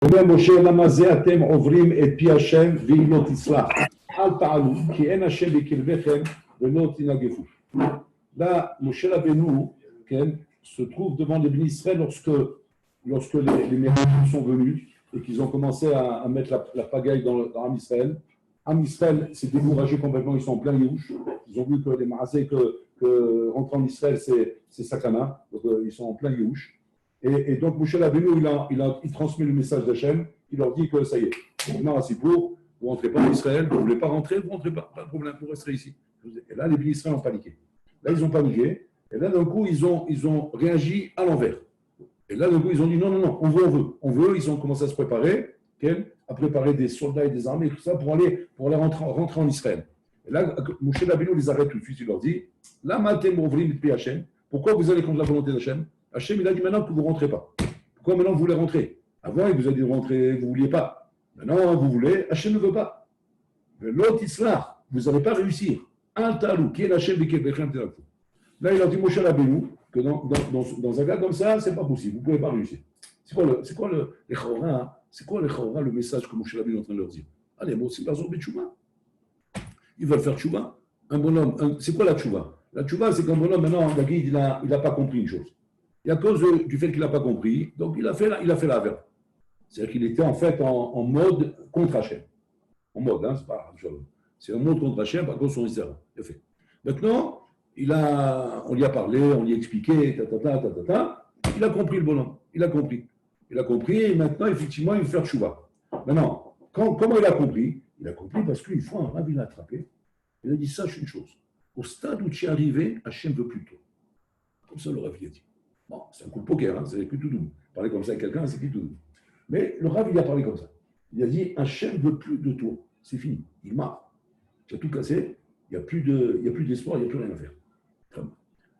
אומר משה, למה זה אתם עוברים את פי השם והיא לא תסלח? אל תעלו, כי אין השם בקרבכם ולא תנגפו. Là, Moshe Rabbeinu se trouve devant les bénis Israël lorsque les Mérakim sont venus et qu'ils ont commencé à mettre la pagaille dans Am Israël. Am Israël s'est découragé complètement, ils sont en plein Yéhouch. Ils ont vu que les Maasé, que rentrer en Israël, c'est sakana, donc ils sont en plein Yéhouch. Et donc Moshe Rabbeinu, il transmet le message d'Hachem, il leur dit que ça y est, maintenant à Sipour, vous ne rentrez pas en Israël, vous ne voulez pas rentrer, vous ne rentrez pas, pas de problème, vous resterez ici. Et là, les bénis Israël ont paniqué. Là, ils ont paniqué. Et là, d'un coup, ils ont réagi à l'envers. Et là, d'un coup, ils ont dit non, on veut. Ils ont commencé à se préparer, à préparer des soldats et des armées, tout ça, pour aller rentrer en Israël. Et là, Moshe Rabbeinu les arrête tout de suite. Il leur dit là, matem rovrim et Hachem. Pourquoi vous allez contre la volonté d'Hachem? Hachem, il a dit maintenant que vous ne rentrez pas. Pourquoi maintenant vous voulez rentrer? Avant, il vous a dit de rentrer, vous ne vouliez pas. Maintenant, vous voulez, Hachem ne veut pas. L'autre islam, vous n'allez pas réussir. Un talou, qui est Hachem de Kebechem Telakfou. Là, il a dit Moshe Rabbeinu que dans un cas comme ça, c'est pas possible, vous ne pouvez pas réussir. C'est quoi le message que Moshe Rabbeinu est en train de leur dire? Allez, moi aussi, bazor betchouva. Ils veulent faire tchouva. Un bonhomme, c'est quoi la tchouva? La tchouva, c'est qu'un bonhomme, maintenant, il n'a pas compris une chose. Et à cause du fait qu'il n'a pas compris, donc il a fait la verbe. C'est-à-dire qu'il était en fait en mode contre Hachem. En mode, c'est pas c'est un mode contre Hachem à cause de son Israël. Il a fait. Maintenant, on lui a parlé, on lui a expliqué, il a compris le bonhomme. Il a compris et maintenant, effectivement, il veut faire tchouva. Maintenant, comment il a compris? Il a compris parce qu'une fois, un rabbin l'a attrapé. Il a dit, sache une chose. Au stade où tu es arrivé, Hachem veut plus de toi. Comme ça, le rabbin a dit. Bon, c'est un coup de poker, c'est plus tout doux. Parler comme ça avec quelqu'un, c'est plus tout doux. Mais le rabbin, il a parlé comme ça. Il a dit, Hachem veut plus de toi. C'est fini. Il marre. Tu as tout cassé. Il n'y a plus d'espoir, il n'y a plus rien à faire.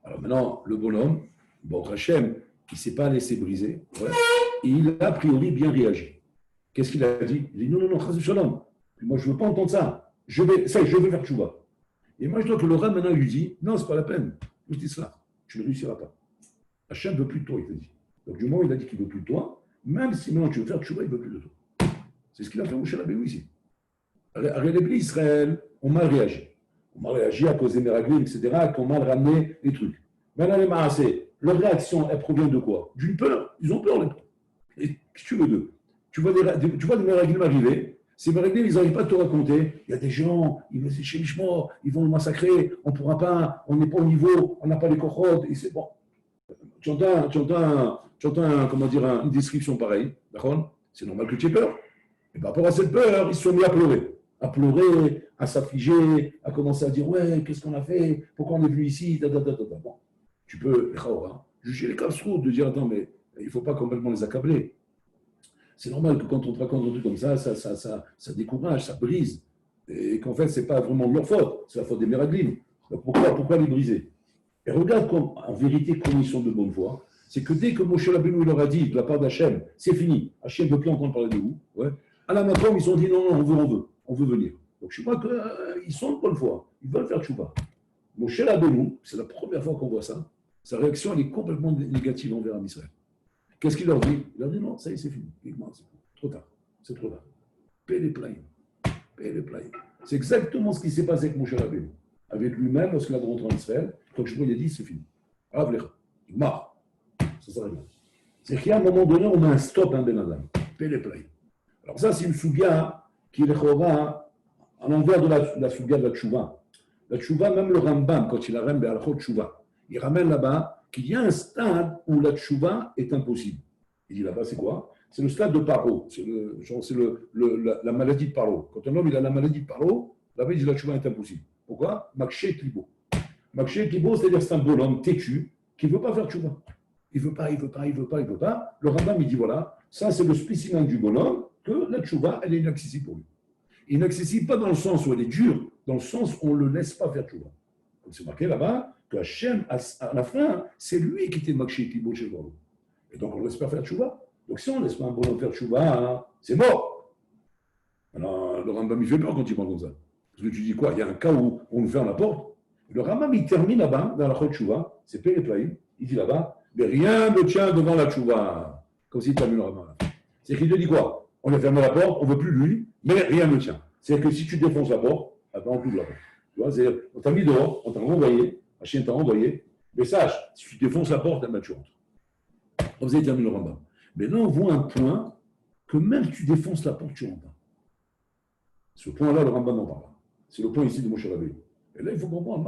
Alors maintenant, le bonhomme, bon, Hachem, il ne s'est pas laissé briser. Ouais, et il a, a priori, bien réagi. Qu'est-ce qu'il a dit? Il a dit non, Chas v'Shalom. Moi, je ne veux pas entendre ça. Je veux faire tchouva. Et moi, je dois que le Rav, maintenant, lui dit non, ce n'est pas la peine. Je dis cela. Tu ne réussiras pas. Hachem ne veut plus de toi, il t'a dit. Donc, du moment où il a dit qu'il ne veut plus de toi, même si maintenant tu veux faire tchouva, il ne veut plus de toi. C'est ce qu'il a fait Moshe Rabbeinu ici. Alors, les bénis Israël ont mal réagi. On m'a réagi à cause des Meraglim, etc., qui ont mal ramené les trucs. Maintenant, les Maasé, leur réaction, elle provient de quoi? D'une peur. Ils ont peur, les pauvres. Et qu'est-ce que tu veux d'eux? Tu vois des Meraglim arriver, ces Meraglim, ils n'arrivent pas à te raconter. Il y a des gens, ils vont chez Mishmor, ils vont le massacrer, on ne pourra pas, on n'est pas au niveau, on n'a pas les cochotes, et c'est bon. Tu entends une description pareille, d'accord? C'est normal que tu aies peur. Et par rapport à cette peur, ils se sont mis à pleurer, à s'affliger, à commencer à dire ouais, qu'est-ce qu'on a fait, pourquoi on est venu ici, Bon, tu peux juger les casse-routes, de dire attends, mais il ne faut pas complètement les accabler. C'est normal que quand on te raconte un truc comme ça décourage, ça brise, et qu'en fait, ce n'est pas vraiment de leur faute, c'est la faute des Meraglim. Donc pourquoi les briser? Et regarde en vérité comment ils sont de bonne foi. C'est que dès que Moshe Rabbeinu leur a dit de la part d'Hachem, c'est fini, Hachem ne veut plus entendre parler de vous, ouais. À la matin, ils ont dit non, on veut venir. Donc je crois qu'ils sont de bonne foi, ils veulent faire tchouva. Moshe Rabbeinu, c'est la première fois qu'on voit ça, sa réaction elle est complètement négative envers Israël. Qu'est-ce qu'il leur dit? Il leur dit non, ça y est, c'est fini. C'est trop tard. Paix les plaintes. C'est exactement ce qui s'est passé avec Moshe Rabbeinu. Avec lui-même, lorsqu'il a rentré en Israël, quand je lui ai dit c'est fini. Il marre. Ça sert à rien. C'est qu'à un moment donné, on met un stop à un Ben Adam. Paix les plaintes. Alors ça, c'est une souga qui est à l'envers de la souga de la tchouva. La tchouva, même le Rambam, quand il a ramé à la tchouva, il ramène là-bas qu'il y a un stade où la tchouva est impossible. Il dit là-bas, c'est quoi? C'est le stade de Paro. C'est la maladie de Paro. Quand un homme il a la maladie de Paro, là-bas, il dit la tchouva est impossible. Pourquoi? Makshe Klibo. Makshe Klibo, c'est-à-dire c'est un bonhomme têtu qui ne veut pas faire tchouva. Il ne veut pas. Le Rambam, il dit voilà, ça c'est le spécimen du bonhomme, que la tchouva, elle est inaccessible pour lui. Inaccessible pas dans le sens où elle est dure, dans le sens où on ne le laisse pas faire tchouva. Comme c'est marqué là-bas, que Hachem, à la fin, c'est lui qui était Makshe Klibo chez le bonhomme. Et donc on ne laisse pas faire tchouva. Donc si on ne laisse pas un bonhomme faire tchouva, c'est mort. Alors le Rambam, il fait peur quand il parle comme ça. Parce que tu dis quoi? Il y a un cas où on nous ferme la porte. Le Rambam, il termine là-bas, dans la Chot Tchouva, c'est Pélé Plaïm, il dit là-bas, mais rien ne tient devant la Tchouva. Comme s'il termine le Rambam. C'est qu'il te dit quoi? On a fermé la porte, on ne veut plus de lui, mais rien ne tient. C'est que si tu défonces la porte, on t'ouvre la porte. Tu vois, on t'a mis dehors, on t'a renvoyé, la chienne t'a renvoyé, mais sache, si tu défonces la porte, tu rentres. On faisait terminer le Rambam. Mais là, on voit un point que même si tu défonces la porte, tu rentres pas. Ce point-là, le Rambam en parle. C'est le point ici de Moshe Rabbeinu. Et là, il faut comprendre,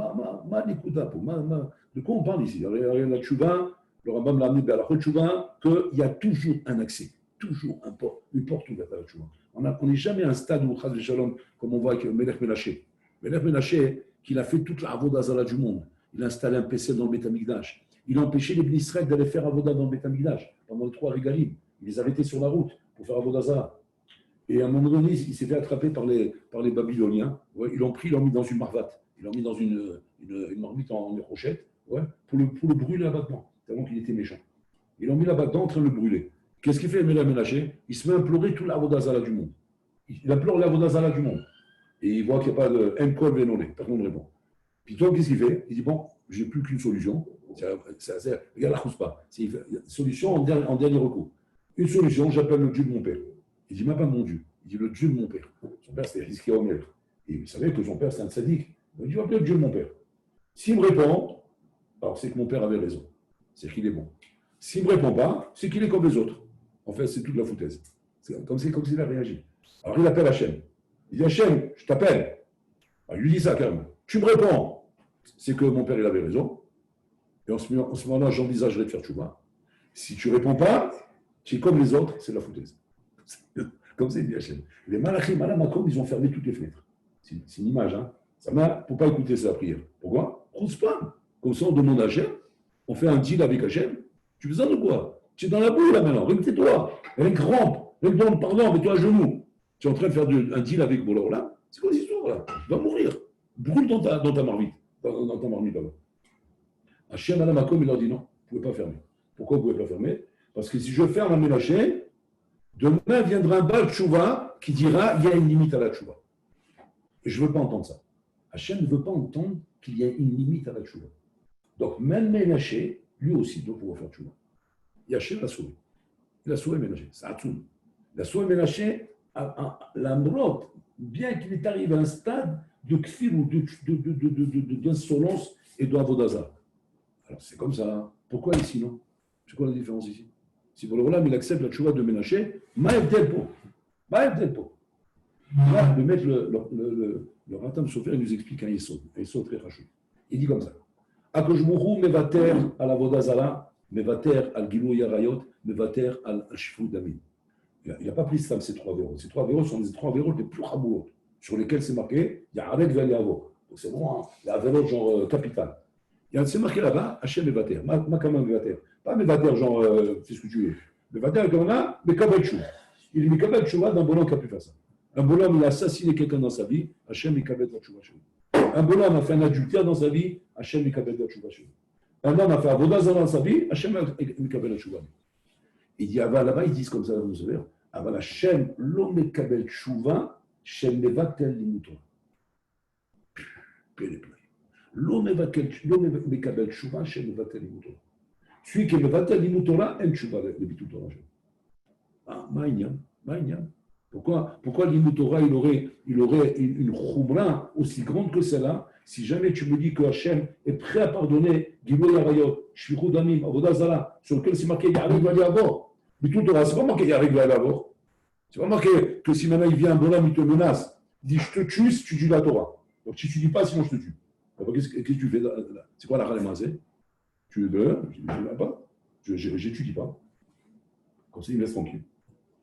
de quoi on parle ici? La tchouva, le Rambam l'a amené à la tchouva, qu'il y a toujours un accès, toujours une porte ouverte à la tchouva. On n'est jamais à un stade où, Chaz Shalom, comme on voit avec Melech Menaché. Melech Menaché, qu'il a fait toute la Avodah Zara du monde. Il a installé un PC dans le Beth Amikdash. Il a empêché les Israël d'aller faire Avodah dans le Beth Amikdash pendant les 3 régalim. Il les arrêtait sur la route pour faire Avodah Zara. Et à un moment donné, il s'est fait attraper par les Babyloniens. Ouais, ils l'ont pris, ils l'ont mis dans une marvate. Ils l'ont mis dans une marmite en rochette, ouais, pour le brûler là-dedans, tellement qu'il était méchant. Ils l'ont mis là-bas dedans en train de le brûler. Qu'est-ce qu'il fait, Melech Menaché? Il se met à implorer tout l'Avodah Zara du monde. Il implore l'Avodah Zara du monde. Et il voit qu'il n'y a pas de Enkol Vénolé. Personne ne répond. Puis toi, qu'est-ce qu'il fait? Il dit, bon, j'ai plus qu'une solution. Regarde la chouspa. C'est une solution en dernier recours. Une solution, j'appelle le Dieu de mon père. Il dit, même pas mon Dieu. Il dit, le Dieu de mon père. Son père, c'était Rizkia Omer. Et vous savez que son père, c'est un tzaddik. Il dit, appelez le Dieu de mon père. S'il me répond, alors c'est que mon père avait raison. C'est qu'il est bon. S'il ne me répond pas, c'est qu'il est comme les autres. En fait, c'est toute la foutaise. C'est comme s'il a réagi. Alors il appelle Hachem. Il dit, Hachem, je t'appelle. Alors, il lui dit ça carrément. Tu me réponds, c'est que mon père, il avait raison. Et en ce moment-là, j'envisagerai de faire tchouva. Si tu ne réponds pas, tu es comme les autres, c'est la foutaise. Comme c'est dit Hachem. Les malachim, Malamakom, ils ont fermé toutes les fenêtres. C'est une image, hein. Ça ne faut pas écouter sa prière. Pourquoi? Pas. Comme ça, on demande à Hachem, on fait un deal avec Hachem. Tu fais ça de quoi? Tu es dans la boue là maintenant, tais-toi. Elle rampe, elle demande pardon, mets-toi à genoux. Tu es en train de faire un deal avec Bollor là. C'est quoi l'histoire là? Tu vas mourir. Brûle dans ta marmite. Dans ta marmite là-bas. Hachem Malamakom, il leur dit non, vous ne pouvez pas fermer. Pourquoi vous ne pouvez pas fermer? Parce que si je ferme un ménaché, demain viendra un Baal Tchouva qui dira il y a une limite à la Tchouva. Et je ne veux pas entendre ça. Hachem ne veut pas entendre qu'il y a une limite à la Tchouva. Donc, même Ménaché, lui aussi, doit pouvoir faire Tchouva. Et Hachem l'a sauvé. Il a sauvé Ménaché. C'est Hatsoum. Il a sauvé Ménaché à l'Amrot, bien qu'il est arrivé à un stade de kfir ou d'insolence et de avodazar. Alors, c'est comme ça. Pourquoi ici, non? C'est quoi la différence ici? Si pour le Olam, il accepte la tchouva de Ménaché, Maïf Delpo. Là, le maître, le Ratam Sofer, il nous explique un Yesod très rachou. Il dit comme ça. Akojmourou mevater al avodazara, mevater al gilou yarayot, mevater al shifou damin. Il n'a pas pris ça, ces 3 véros. Ces 3 véros sont les 3 véros les plus rabours, sur lesquels c'est marqué, il y a Arek Valiavo. Donc c'est bon, hein, il y a un véro genre capital. C'est marqué là-bas, Hachem mevater. Makama mevater. Pas mevater, genre, fais ce que tu veux. Mevater, comme on a, mais Kabel Chouva. Il est Kabel Chouva d'un bonhomme qui a pu faire ça. Un bonhomme, il a assassiné quelqu'un dans sa vie, Hachem il kabel la Chouva chez lui. Un bonhomme a fait un adultère dans sa vie, Hachem il kabel la Chouva chez lui. Un homme a fait Avodazara dans sa vie, Hachem il kabel la Chouva. Il dit, là-bas, ils disent comme ça, vous savez, Aval Hachem lo mekabel Chouva, Shem mevatel limutora. Lo mekabel Chouva, Shem mevatel limutora. Celui qui est mevatel limutora, aime Chouva le bitul Torah. Ah, maïniam. Pourquoi l'Imutora, il aurait une choumra aussi grande que celle-là, si jamais tu me dis que Hachem est prêt à pardonner Gilou Yarayot, Shfichou Damim, Avodah Zara, sur lequel c'est marqué Yarek Valiavor. Mais tout Torah, c'est pas marqué Yarek Valiavor. C'est pas marqué que si maintenant il vient un bonhomme, il te menace, il dit je te tue si tu dis la Torah. Donc si tu ne dis pas, sinon je te tue. Qu'est-ce que tu fais là? C'est quoi la Khalemazé? Tu ne veux pas? J'étudie pas. Comme ça, il me laisse tranquille.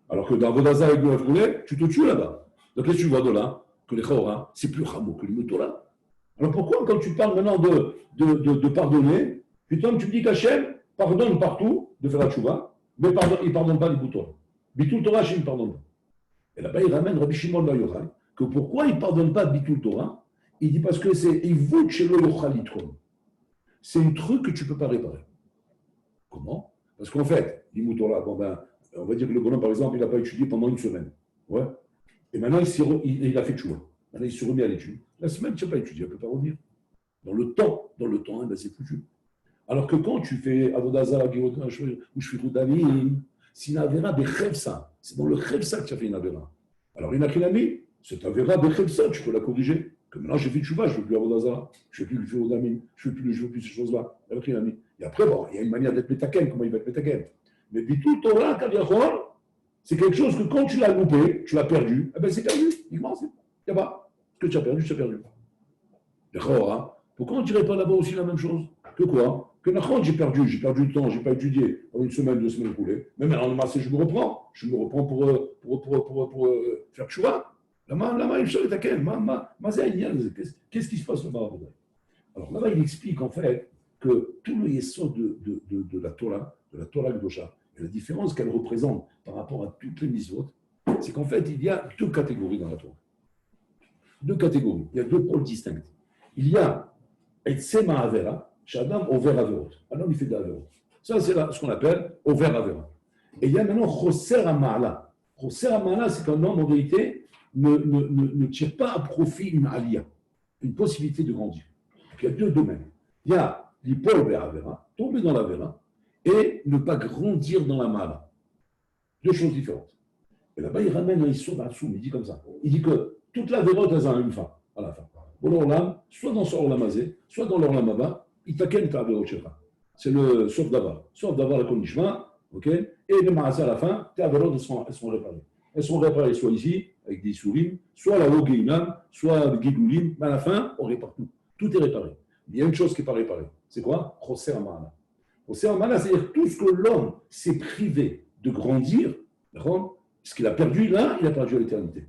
Alors que dans Vodaza avec le Froulet, tu te tues là-bas. Donc qu'est-ce que tu vois de là? Que les Chaora, c'est plus Ramo que le Torah. Alors pourquoi, quand tu parles maintenant de pardonner, putain, tu me dis qu'Hachem pardonne partout de faire la tchouva, mais il ne pardonne pas les boutons. Bitul Torah, Hachem ne pardonne pas. Et là-bas, il ramène Rabbi Shimon Bar Yochai, que pourquoi il ne pardonne pas Bitul Torah? Il dit parce que c'est Ivut Shelo Yochal Yitrom. C'est un truc que tu ne peux pas réparer. Comment? Parce qu'en fait, l'Imut Torah, bon ben, on va dire que le bonhomme, par exemple, il n'a pas étudié pendant une semaine. Ouais. Et maintenant, il a fait tchouva. Maintenant, il s'est remis à l'étude. La semaine, tu n'as pas étudié, elle ne peut pas revenir. Dans le temps, eh ben, c'est foutu. Alors que quand tu fais Avodazara, ou Shfichut Damim, Sina Vera, Bechevsa, C'est dans le Khevsa que tu as fait une Avera. Alors, il n'a qu'une amie, cette Avera de Khevsa, tu peux la corriger. Que maintenant, j'ai fait Tchouva, je ne veux plus avoir d'Azara, je ne veux plus le faire aux amis, je ne veux plus ces choses-là. Avec une amie. Et après, bon, il y a une manière d'être métaken, comment il va être métaken. Mais Bitul Torah, Kaviachol, c'est quelque chose que quand tu l'as loupé, tu l'as perdu, eh ben c'est perdu. Il n'y a pas. Ce que tu as perdu, tu as perdu. Pourquoi on ne dirait pas là-bas aussi la même chose? Que quoi? Que j'ai perdu le temps, je n'ai pas étudié pendant une semaine, 2 semaines écoulées. Mais maintenant, je me reprends. Je me reprends pour faire tchouva. Là-bas, il est à quel? Qu'est-ce qui se passe là-bas? Alors là-bas, il explique en fait que tout le yesod de la Torah Kedosha, et la différence qu'elle représente par rapport à toutes les mitzvot, c'est qu'en fait, il y a deux catégories dans la Torah. Deux catégories. Il y a deux pôles distincts. Il y a Etsema Avera, Shadam Over Averot. Un homme, il fait de Averot. Ça, c'est ce qu'on appelle Over Avera. Et il y a maintenant Choser Amala. Choser Amala, c'est qu'un homme, en réalité, ne tire pas à profit une aliyah, une possibilité de grandir. Donc, il y a deux domaines. Il y a l'hypol vers Avera, tomber dans l'Avera, et ne pas grandir dans la mala. Deux choses différentes. Et là-bas, il ramène un Issur Batsoum, il dit comme ça. Il dit que toute la vérote, elle a une fin, à la fin. Bon, l'orlam, soit dans son orlamazé, soit dans l'orlam Abba, il taken ta vérote shecha. C'est le sauf d'avar. Sauf d'avar la konishma, ok? Et le maasé à la fin, tes vérotes, elles sont réparées. Elles sont réparées soit ici, avec des sourim, soit la Ogeinam, soit le Gigoulim, mais à la fin, on répare tout. Tout est réparé. Mais il y a une chose qui n'est pas réparée. C'est quoi? Choser Amala. Choser Amala, c'est-à-dire tout ce que l'homme s'est privé de grandir, ce qu'il a perdu là, il a perdu à l'éternité.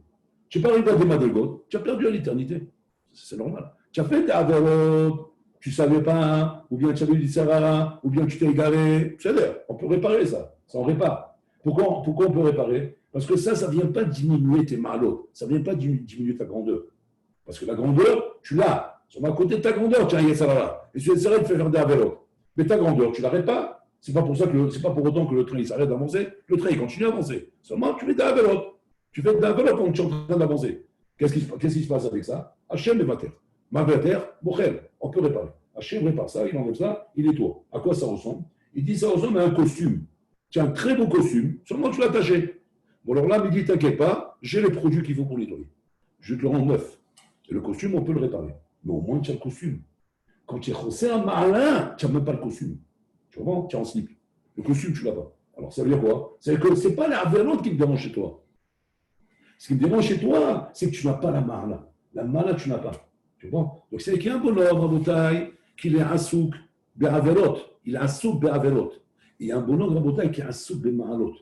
Tu n'es pas arrivé à des madrigots, tu as perdu à l'éternité. C'est normal. Tu as fait des averot, tu ne savais pas, ou bien tu avais eu du sarara, ou bien tu t'es égaré. C'est-à-dire, on peut réparer ça. Ça on répare. Pourquoi on peut réparer? Parce que ça ne vient pas diminuer tes malheurs. Ça ne vient pas diminuer ta grandeur. Parce que la grandeur, tu l'as. Sur à côté de ta grandeur, tu as un Yetzirah. Et ce Yetzirah te fait faire des averot. Mais ta grandeur, tu ne l'arrêtes pas. C'est pas pour autant que le train il s'arrête d'avancer. Le train il continue à avancer. Seulement, tu fais de la vélote. Tu fais de la vélote quand tu es en train d'avancer. Qu'est-ce qui se passe avec ça? Hachem est mater. Ma mater, Bochel, on peut réparer. Hachem répare ça, il enlève ça, il nettoie. À quoi ça ressemble? Il dit ça ressemble à un costume. Tu as un très beau costume, seulement tu l'as attaché. Bon, alors là, il dit t'inquiète pas, j'ai les produits qu'il faut pour nettoyer. Je te le rends neuf. Et le costume, on peut le réparer. Mais au moins, tu as le costume. Quand tu es chossé un malin, tu n'as même pas le costume. Tu vois, tu es en slip. Le costume, tu ne l'as pas. Alors, ça veut dire quoi? C'est que ce n'est pas la vélote qui me dérange chez toi. Ce qui me dérange chez toi, c'est que tu n'as pas la mala. La mala, tu n'as pas. Tu vois? Donc, c'est qu'il y a un bonhomme, Rabotai, qu'il est assouk, be'averot. Il est assouk, be'averot. Il y a un bonhomme, Rabotai, qui est assouk, be'maalot.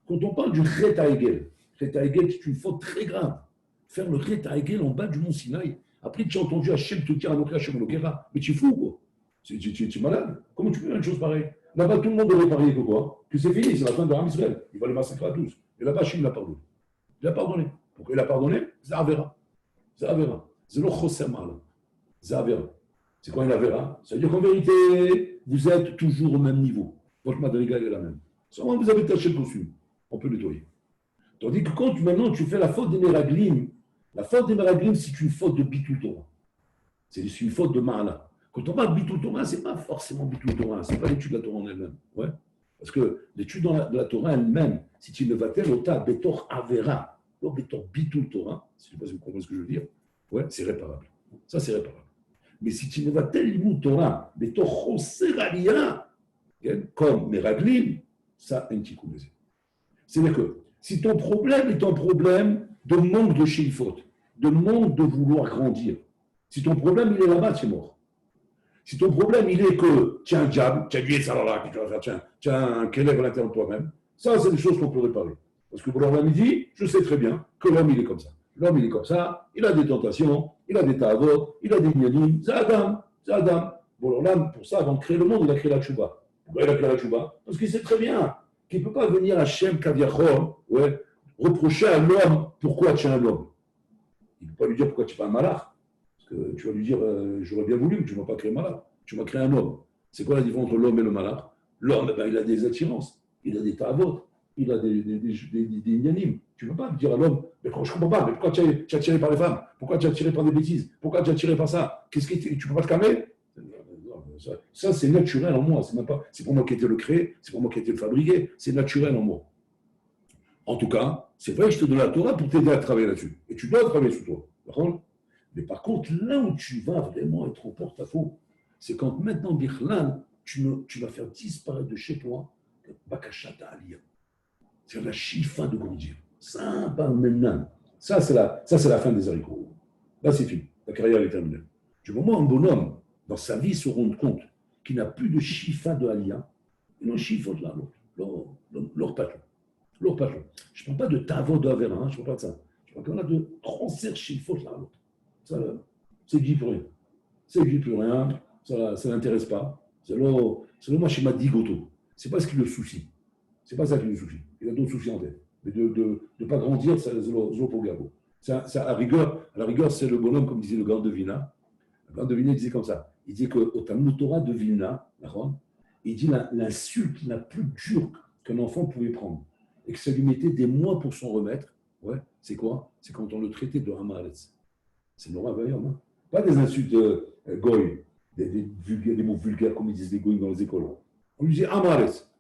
Quand on parle du Chet Ha'egel, Chet Ha'egel, c'est une faute très grave. Faire le Chet Ha'egel en bas du mont Sinaï. Après, tu as entendu Hachem te dire, Anoka Hachem Elokera. Mais tu es fou, quoi. Tu es malade. Comment tu peux faire une chose pareille? Là-bas, tout le monde aurait parié que quoi? Que c'est fini, c'est la fin de Ram Israël. Il va les massacrer à tous. Et là-bas, Hachem l'a pardonné. Il a pardonné. Pourquoi il a pardonné? C'est Avera. C'est Avera. C'est le Choser Mal. C'est Avera. C'est quoi une Avera? Ça veut dire qu'en vérité, vous êtes toujours au même niveau. Votre madriga est la même. Seulement, vous avez taché le costume. On peut nettoyer. Tandis que quand maintenant tu fais la faute des Meraglim, la faute des Meraglim, c'est une faute de Bitul Torah. C'est une faute de Ma'ala. Quand on parle de Bitul Torah, ce n'est pas forcément Bitul Torah, ce n'est pas l'étude de la Torah en elle-même. Ouais. Parce que l'étude de la Torah elle-même, si tu ne vas pas l'ota Betor Avera, non Betor Bitul Torah, si je ne sais pas si vous comprenez ce que je veux dire, ouais, c'est réparable. Ça, c'est réparable. Mais si tu ne vas pas l'imut Torah, Betor Choser Aliyah, comme Meraglim, ça, un petit coup de baiser. C'est-à-dire que si ton problème est un problème de manque de shilfot, de manque de vouloir grandir, si ton problème il est là-bas, tu es mort. Si ton problème il est que tu as un diable, tu as du Yetzirah que tu vas faire, tu as un kelev à l'intérieur de toi-même, ça c'est des choses qu'on peut réparer. Parce que pour l'homme dit, je sais très bien que l'homme il est comme ça. L'homme il est comme ça, il a des tentations, il a des ta'avot, il a des nyanim, c'est Adam, c'est Adam. Bon, l'homme, pour ça, avant de créer le monde, il a créé la tchouba. Pourquoi il a créé la tchouba? Parce qu'il sait très bien qu'il ne peut pas venir à Shem Kaviachor, ouais, reprocher à l'homme pourquoi tu es un homme. Il ne peut pas lui dire pourquoi tu n'es pas un malach. Parce que tu vas lui dire j'aurais bien voulu, mais tu ne m'as pas créé un malach. Tu m'as créé un homme. C'est quoi la différence entre l'homme et le malach? L'homme, il a des attirances, il a des ta'avot, il a des inanimes. Tu ne peux pas dire à l'homme, mais je ne comprends pas, mais pourquoi tu es attiré par les femmes? Pourquoi tu es attiré par des bêtises? Pourquoi tu es attiré par ça? Qu'est-ce que tu ne peux pas te calmer? Ça, c'est naturel en moi. C'est pas moi qui ai été le créé, c'est pas moi qui ai été le fabriqué, c'est naturel en moi. En tout cas, c'est vrai que je te donne la Torah pour t'aider à travailler là-dessus. Et tu dois travailler sur toi. D'accord? Mais par contre, là où tu vas vraiment être en porte-à-faux, c'est quand maintenant, Bichlal, tu vas faire disparaître de chez toi le Bakashata Aliyah. C'est la chifa de grandir. Ça, pas maintenant. Ça, c'est la fin des haricots. Là, c'est fini. La carrière est terminée. Du moment où un bonhomme, dans sa vie, se rend compte qu'il n'a plus de chifa de Aliyah, il en chifa de l'autre. Leur patron. Leur patron. Je ne parle pas de tavo de Avera, je ne parle pas de ça. Je parle qu'on a de transfert chifa de l'autre. Ça, c'est dit pour rien. C'est dit pour rien. Ça ne l'intéresse pas. C'est le machin dit goto. C'est pas ce qui le soucie. C'est pas ça qui le soucie. Il a d'autres soucis en tête. Mais de ne pas grandir, c'est le pogabo. À la rigueur, c'est le bonhomme, comme disait le grand de Vilna. Le grand de Vilna disait comme ça. Il disait qu'au Talmud Torah de Vilna, il dit l'insulte la plus dure qu'un enfant pouvait prendre. Et que ça lui mettait des mois pour s'en remettre. Ouais, c'est quoi? C'est quand on le traitait de Hamaretz. C'est Nora d'ailleurs, non? Pas des insultes goy, des mots vulgaires comme ils disent les goy dans les écoles. On lui disait Hamaretz.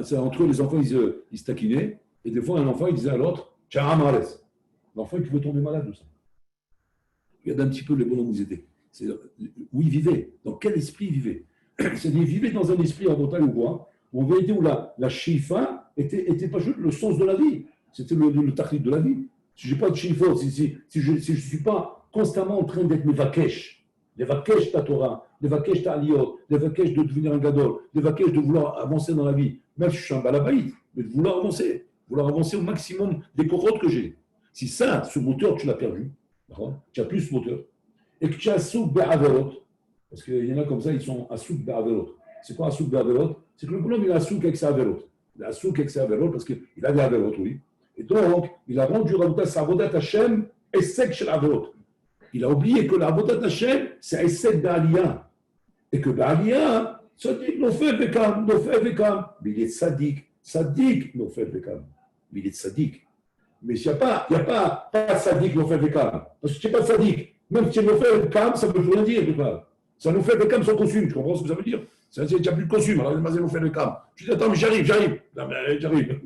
C'est entre eux, les enfants, ils se taquinaient. Et des fois, un enfant, il disait à l'autre, tiens, Hamaretz. L'enfant, il pouvait tomber malade de ça. Regarde un petit peu les bonhommes où ils étaient. Où ils vivaient. Dans quel esprit ils vivaient. C'est-à-dire, ils vivaient dans un esprit en montagne ou quoi, où en vérité, où la shifa était pas juste le sens de la vie. C'était le tachlit de la vie. Si je n'ai pas de shifa, si je ne suis pas constamment en train d'être mevakesh, les vakesh ta Torah, les vakesh ta aliyot, les vakesh de devenir un gadol, les vakesh de vouloir avancer dans la vie, même si je suis un balabaït, mais de vouloir avancer au maximum des corottes que j'ai. Si ça, ce moteur, tu l'as perdu, tu n'as plus ce moteur, et que tu as souk be'averot, parce qu'il y en a comme ça, ils sont à souk be'averot. C'est quoi à souk be'averot? C'est que le bonhomme, il a souk avec sa averot. Il a souk avec sa averot parce qu'il a des averot, oui. Et donc, il a rendu sa avodat Hashem et sec chez l'averot. Il a oublié que l'avodat Hashem, c'est un sec d'Aliyah. Et que d'Aliyah, ça dit, nous fait vekam. Mais il est sadique, nous fait vekam. Mais il est sadique. Mais il n'y a pas sadique, nous fait vekam. Parce que tu n'es pas sadique. Même si tu nous fais vekam, ça ne veut rien dire. Ça nous fait vekam sans costume. Tu comprends ce que ça veut dire? Tu n'as plus de costume. Alors, il nous fait vekam. Tu dis, attends, mais j'arrive. Non, mais j'arrive.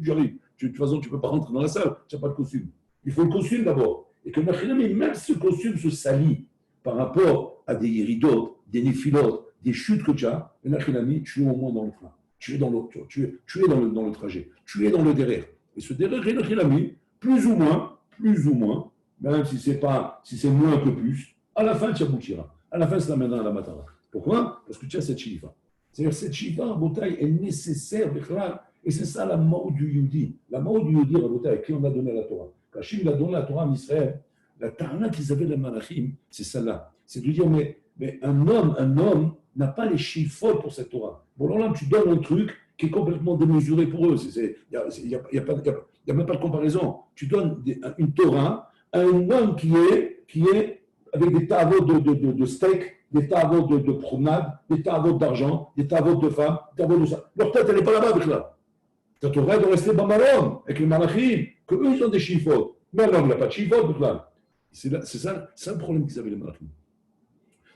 De toute façon, tu ne peux pas rentrer dans la salle. Tu n'as pas de costume. Il faut le costume d'abord. Et que même ce costume se salit par rapport à des iridotes, des néphilotes, des chutes que tu as, tu es au moins dans le train. Tu es dans l'autre, tu es dans le trajet. Tu es dans le derrière. Et ce derrière, plus ou moins, même si c'est moins que plus, à la fin, tu aboutiras. À la fin, c'est la main à la matara. Pourquoi? Parce que tu as cette shiva. C'est-à-dire cette shiva, en bataille, est nécessaire, et c'est ça la mort du Yehudi. La mort du Yehudi, en bataille, à qui on a donné la Torah. Quand Hachim a donné la Torah en Israël, la Tarna qu'ils avaient les Malachim, c'est celle-là. C'est de dire, mais un homme n'a pas les chiffres pour cette Torah. Bon, alors là, tu donnes un truc qui est complètement démesuré pour eux. Il n'y a même pas de comparaison. Tu donnes une Torah à un homme qui est avec des tavots de steak, des tavots de promenade, des tavots d'argent, des tavots de femmes, des tavots de ça. Leur tête, elle n'est pas là-bas avec là. Ta Torah doit rester Bamarom, avec les Malachim, qu'eux, ils ont des chiffres. Mais l'homme n'a pas de chiffres, donc là. C'est ça le problème qu'ils avaient les Malachim.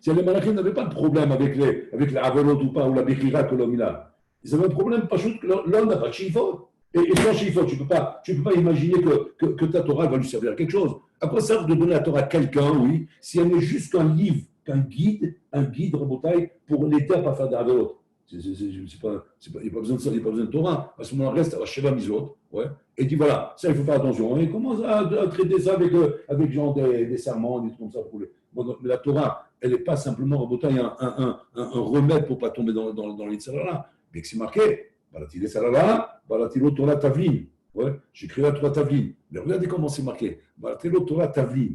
Les Malachim n'avaient pas de problème avec les Averot ou pas, ou la Bechira que l'homme il a. Ils avaient un problème, pas juste que l'homme n'a pas de chiffre. Et sans chiffre, tu ne peux pas imaginer que ta Torah va lui servir à quelque chose. À quoi sert de donner la Torah à quelqu'un, oui, si elle n'est juste qu'un livre, qu'un guide, Rabotai, pour l'aider à ne pas faire d'Averot? Il n'y a pas besoin de ça, il n'y a pas besoin de Torah. À ce moment-là, reste à la Sheva Mizot, ouais, et dit voilà, ça il faut faire attention. Et commence à traiter ça avec genre des serments, des trucs comme ça. Mais la Torah, elle n'est pas simplement un remède pour ne pas tomber dans les Tzarara. Mais c'est marqué, Balatile Sarara, Balatilo Torah Tavlin. Ouais, j'écris la Torah Tavlin. Mais regardez comment c'est marqué. Balatilo Torah Tavlin.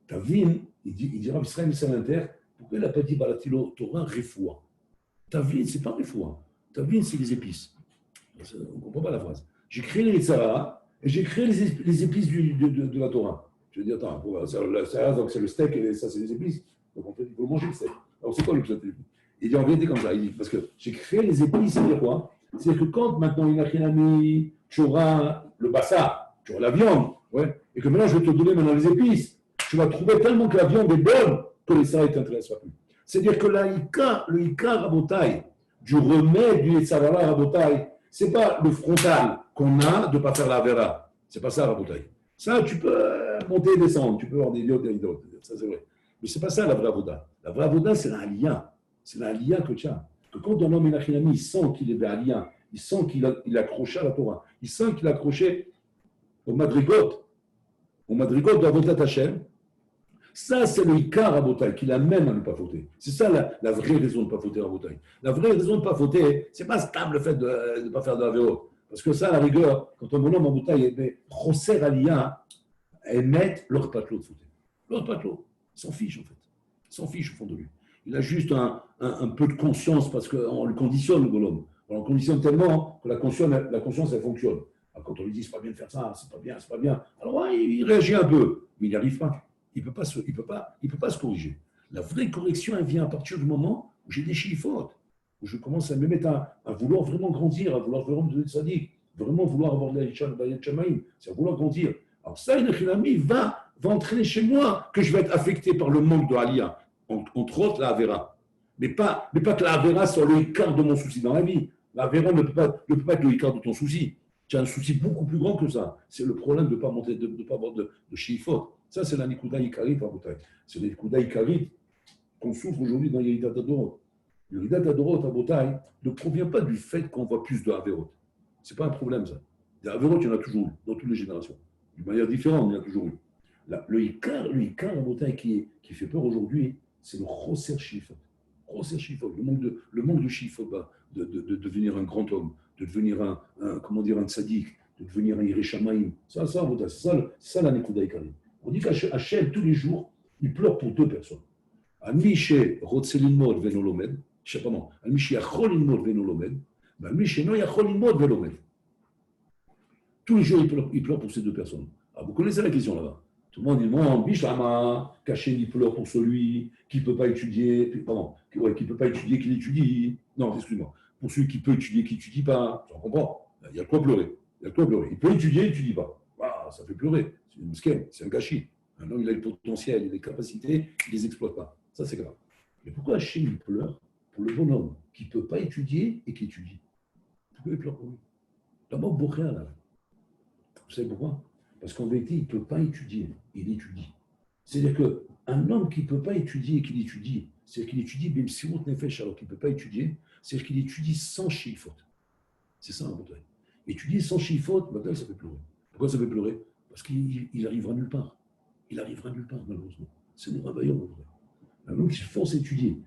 Tavlin, il dira Israël Salinter, pourquoi il n'a pas dit Balatilo Torah Refoua? Tavlin, ce n'est pas Refoua. Tavlin, c'est les épices. On ne comprend pas la phrase. J'ai créé les Tzara et j'ai créé les épices de la Torah. Je vais dire, attends, donc c'est le steak et ça, c'est les épices. Donc en fait, il faut manger le steak. Alors c'est quoi le steak? Il dit en vérité comme ça. Il dit, parce que j'ai créé les épices, c'est-à-dire quoi? C'est-à-dire que quand maintenant il a mis, tu auras le bassa, tu auras la viande, ouais, et que maintenant je vais te donner maintenant les épices, tu vas trouver tellement que la viande est bonne que les Sarah ne t'intéressent plus. C'est-à-dire que le Ikar Rabotai, du remède du Yetzarara Rabotai, ce n'est pas le frontal qu'on a de ne pas faire la vera. C'est pas ça la bouteille. Ça, tu peux monter et descendre, tu peux avoir des idiotes, ça c'est vrai. Mais c'est pas ça la vraie avoda. La vraie avoda, c'est la aliyah. C'est la aliyah que tu as. Que quand un homme est il sent qu'il est aliyah, il sent qu'il est accroché à la Torah, il sent qu'il est accroché au madrigot de Avodat Hashem. Ça, c'est le Ikar Rabotai qui l'amène à ne pas fauter. C'est ça la vraie raison de ne pas fauter Rabotai. La vraie raison de ne pas fauter, c'est pas stable le fait de ne pas faire de la vélo. Parce que ça, à la rigueur, quand un bonhomme Rabotai est Choser Aliyah, émet leur patelot de fauter. Leur patelot. Il s'en fiche en fait. Il s'en fiche au fond de lui. Il a juste un peu de conscience parce qu'on le conditionne, le bonhomme. On le conditionne tellement que la conscience, elle fonctionne. Alors, quand on lui dit, c'est pas bien de faire ça, c'est pas bien. Alors, ouais, il réagit un peu, mais il n'y arrive pas. Il ne peut pas se corriger. La vraie correction, elle vient à partir du moment où j'ai des chiffres, où je commence à me mettre à vouloir vraiment grandir, à vouloir vraiment devenir sadique, vraiment vouloir avoir de la Chamaïm, c'est à vouloir grandir. Alors ça, une Chinami va entraîner chez moi que je vais être affecté par le manque de Aliyah, entre autres la Avera. Mais pas que la Avera soit le écart de mon souci dans la vie. La Avera ne peut pas être le écart de ton souci. Tu as un souci beaucoup plus grand que ça. C'est le problème de ne pas monter, de ne pas avoir de chiffres. Ça, c'est la Nikuda Ikarit, c'est la Nikuda Ikarit qu'on souffre aujourd'hui dans Yeridat Adorot. Le Yeridat Adorot à Botaï ne provient pas du fait qu'on voit plus de Averot. Ce n'est pas un problème, ça. Des Averot, il y en a toujours eu, dans toutes les générations. D'une manière différente, mais il y en a toujours eu. Le Ikar à Botaï qui fait peur aujourd'hui, c'est le Choser Shifot. Choser Shifot, le manque de Shifot, de devenir un grand homme, de devenir un tzaddik, de devenir un Yereshamaim. C'est ça la Nekuda Ikarit. On dit qu'Hachem, tous les jours, il pleure pour deux personnes. Amishe Rotzelinmod Venolomed, pardon, Amishe Acholinmod Venolomed, Amishe No Yacholinmod Velomed. Tous les jours, il pleure pour ces deux personnes. Alors, vous connaissez la question là-bas. Tout le monde dit non, Bishlama, qu'Hachem, il pleure pour celui qui ne peut pas étudier, qui ne peut pas étudier, qui l'étudie. Non, excuse-moi. Pour celui qui peut étudier, qui n'étudie pas. Tu comprends? Il y a de quoi pleurer. Il peut étudier, il n'étudie pas. Ah, ça fait pleurer. C'est une musquette, c'est un gâchis. Un homme, il a le potentiel, il a les capacités, il ne les exploite pas. Ça, c'est grave. Mais pourquoi Hachem, il pleure pour le bonhomme qui ne peut pas étudier et qui étudie? Pourquoi il pleure pour lui? La mort bourréa, là. Vous savez pourquoi? Parce qu'en vérité, il ne peut pas étudier, il étudie. C'est-à-dire qu'un homme qui ne peut pas étudier et qui étudie, c'est-à-dire qu'il étudie Bimsirut Nefesh alors qu'il ne peut pas étudier, c'est-à-dire qu'il étudie sans chiffot. C'est ça un bouteille. Étudier sans chiffot, maintenant, ça fait pleurer. Pourquoi ça fait pleurer? Parce qu'il arrivera nulle part. Il arrivera nulle part, malheureusement. C'est nous réveillons, en vrai. Un homme qui se force à étudier,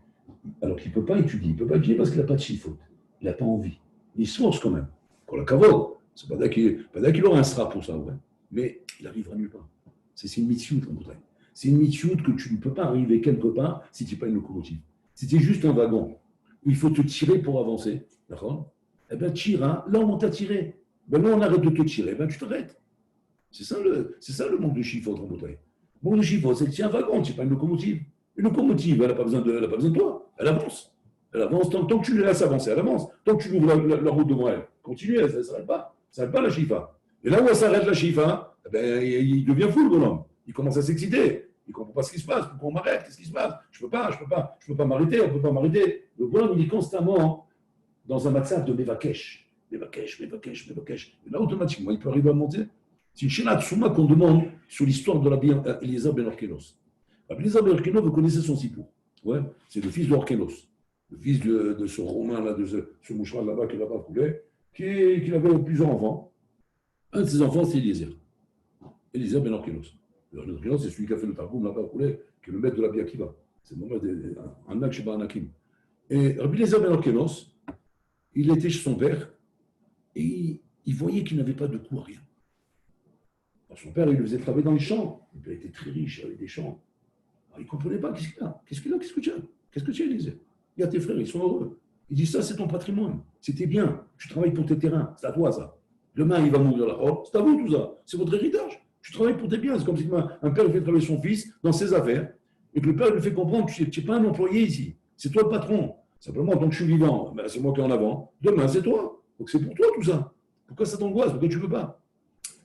alors qu'il ne peut pas étudier. Il ne peut pas étudier parce qu'il n'a pas de chiffot. Il n'a pas envie. Il se force quand même. Pour la kavod. C'est pas qu'il aura un strap pour ça, ouais. Mais il arrivera nulle part. C'est une mitzvot en bouteille. C'est une mitzvot que tu ne peux pas arriver quelque part si tu n'es pas une locomotive. Si tu es juste un wagon où il faut te tirer pour avancer, d'accord? Eh bien, tira, là on t'a tiré. Ben là on arrête de te tirer, ben tu t'arrêtes. C'est ça le manque de chiffre en bouteille. Le manque de chiffre, c'est que tu es un wagon, tu n'es pas une locomotive. Une locomotive, elle n'a pas besoin de toi. Elle avance. Elle avance tant que tu la laisses avancer, elle avance. Tant que tu ouvres la route devant elle, continue, elle ne s'arrête pas. Ça ne s'arrête pas la chifa. Et là où elle s'arrête la chifa, eh ben, il devient fou le bonhomme. Il commence à s'exciter. Il ne comprend pas ce qui se passe. Pourquoi on m'arrête? Qu'est-ce qui se passe? Je ne peux pas m'arrêter, on ne peut pas m'arrêter. Le bonhomme, il est constamment dans un matzah de Mevakesh. Et là, automatiquement, il peut arriver à monter. C'est une Shela Tsuma qu'on demande sur l'histoire de Rabbi Eliezer ben Orkelos. Rabbi Eliezer ben Orkelos, vous connaissez son sipour. Ouais, c'est le fils d'Orkelos. Le fils de ce Romain, là, de ce mouchoir là-bas qui n'a pas coulé, qui avait plusieurs enfants. Un de ses enfants, c'est Eliezer. Eliezer ben Orkelos. Orkelos, c'est celui qui a fait le Targum là-bas coulé, qui est le maître de la Rabbi Akiva. C'est le maître un Nak Sheba Anakim. Et Rabbi Eliezer ben Orkelos, il était chez son père et il voyait qu'il n'avait pas de coup à rien. Alors son père, il le faisait travailler dans les champs. Il était très riche, il avait des champs. Alors, il ne comprenait pas qu'est-ce qu'il a. Qu'est-ce que tu as, Eliezer? Il y a tes frères, ils sont heureux. Il dit ça, c'est ton patrimoine. C'était bien. Tu travailles pour tes terrains. C'est à toi, ça. Demain, il va mourir là. Oh, c'est à vous, tout ça. C'est votre héritage. Tu travailles pour tes biens. C'est comme si un père fait travailler son fils dans ses affaires et que le père lui fait comprendre que tu n'es pas un employé ici. C'est toi le patron. Simplement, tant que je suis vivant, ben, c'est moi qui est en avant. Demain, c'est toi. Donc, c'est pour toi, tout ça. Pourquoi ça t'angoisse? Pourquoi tu ne veux pas?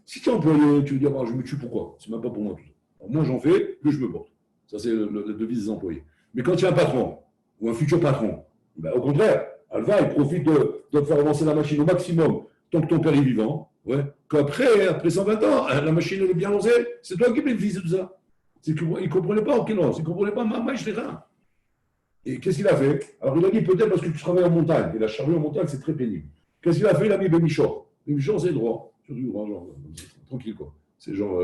Si tu es employé, tu veux dire, je me tue, pourquoi? C'est même pas pour moi, tout ça. Alors, moi, j'en fais, que je me porte. Ça, c'est la devise des employés. Mais quand tu es un patron, ou un futur patron, ben, au contraire, Alva, il profite de faire avancer la machine au maximum tant que ton père est vivant. Ouais. Après 120 ans, la machine elle est bien lancée, c'est toi qui bénéficies de tout ça. C'est qu'il ne comprenait pas aucun lance, il ne comprenait pas ma je rien. Et qu'est-ce qu'il a fait? Alors il a dit peut-être parce que tu travailles en montagne, et la charrue en montagne c'est très pénible. Qu'est-ce qu'il a fait? Il a mis Bémichor. Bémichor c'est droit, sur du droit, genre, tranquille quoi. C'est genre,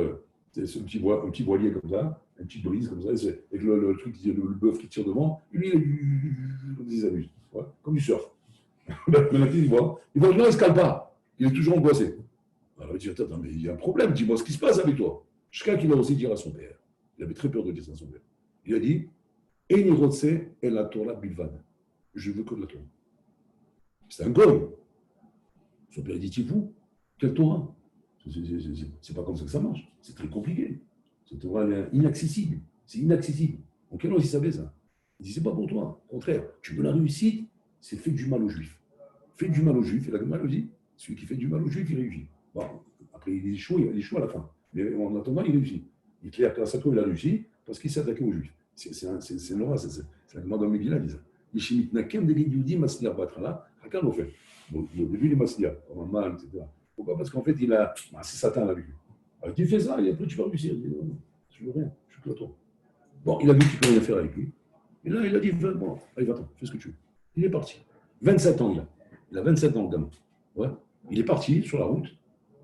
c'est un petit voilier comme ça, une petite brise comme ça, avec le truc, le bœuf qui tire devant, lui il s'amuse, ouais, comme du surf. Maintenant il voit, non, il ne se calme pas, il est toujours angoissé. Alors il dit attends, mais il y a un problème, dis-moi ce qui se passe avec toi. Jusqu'à qu'il a aussi dit à son père. Il avait très peur de dire ça à son père. Il a dit Eni rotse et la Torah bilvad. Je veux que la Torah. C'est un goy. Son père dit t'es fou? Quelle Torah? C'est pas comme ça que ça marche. C'est très compliqué. Cette Torah est inaccessible. C'est inaccessible. En quel âge il savait ça? Il dit c'est pas pour toi. Au contraire, tu veux la réussite, c'est fait du mal aux Juifs. Fait du mal aux Juifs. Et la Gemara dit celui qui fait du mal aux Juifs, il réussit. Bon, après il échoue à la fin. Mais en attendant, il réussit. Hitler, grâce à quoi il a réussi? Parce qu'il s'est attaqué aux Juifs. C'est Nora, c'est la Gemara dans Megillah, dit ça. Yishimit nakem de l'Yudi masliar batrala, hakan l'ont fait. Bon, au début, il est masliar, comme un mal, etc. Pourquoi? Parce qu'en fait, il a. C'est Satan avec lui. Alors, tu fais ça, et après, tu vas réussir. Il dit non, non, je veux rien, je suis que toi. Bon, il a vu qu'il ne peut rien faire avec lui. Et là, il a dit bon, allez, va-t'en, fais ce que tu veux. Il est parti. 27 ans, il a. Il a 27 ans, le gamin. Ouais. Il est parti sur la route,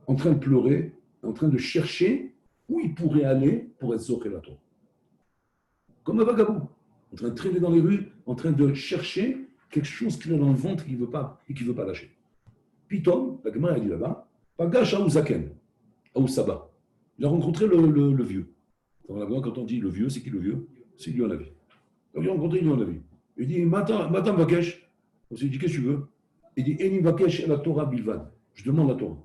en train de pleurer, en train de chercher où il pourrait aller pour être Zoché la Torah. Comme un vagabond, en train de traîner dans les rues, en train de chercher quelque chose qu'il a dans le ventre qu'il ne veut pas et qu'il ne veut pas lâcher. Puis Tom, la Gemara a dit là-bas, Pagash Aouzaken, Aoussaba. Il a rencontré le vieux. Quand on dit le vieux, c'est qui le vieux? C'est lui en la vie. Donc il a rencontré lui en la vie. Il dit, Matam Vakesh. On s'est dit, qu'est-ce que tu veux? Il dit, Eni Vakesh la Torah Bilvan. Je demande la Torah.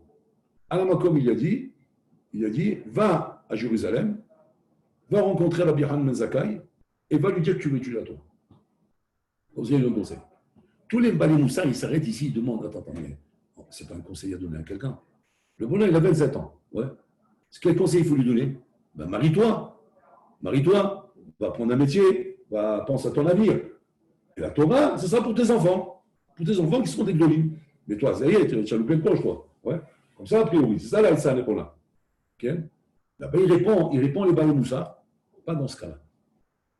Alamakom, il a dit, va à Jérusalem, va rencontrer la Bihan Menzakai et va lui dire que tu veux étudier la Torah. Vous avez le conseil. Tous les Balé Moussa, ils s'arrêtent ici, ils demandent, attends, mais c'est pas un conseil à donner à quelqu'un. Le bonhomme, il a 27 ans. Ouais. Quel conseil il faut lui donner? Ben, marie-toi, va prendre un métier, va penser à ton avenir. Et la Torah, ce sera pour tes enfants qui seront des glolim. Mais toi, ça y est, tu as loupé le coche, toi. Ouais. Comme ça, a priori, c'est ça là, ça répond là. Okay. Là-bas, il répond les Balé Moussa, pas dans ce cas-là.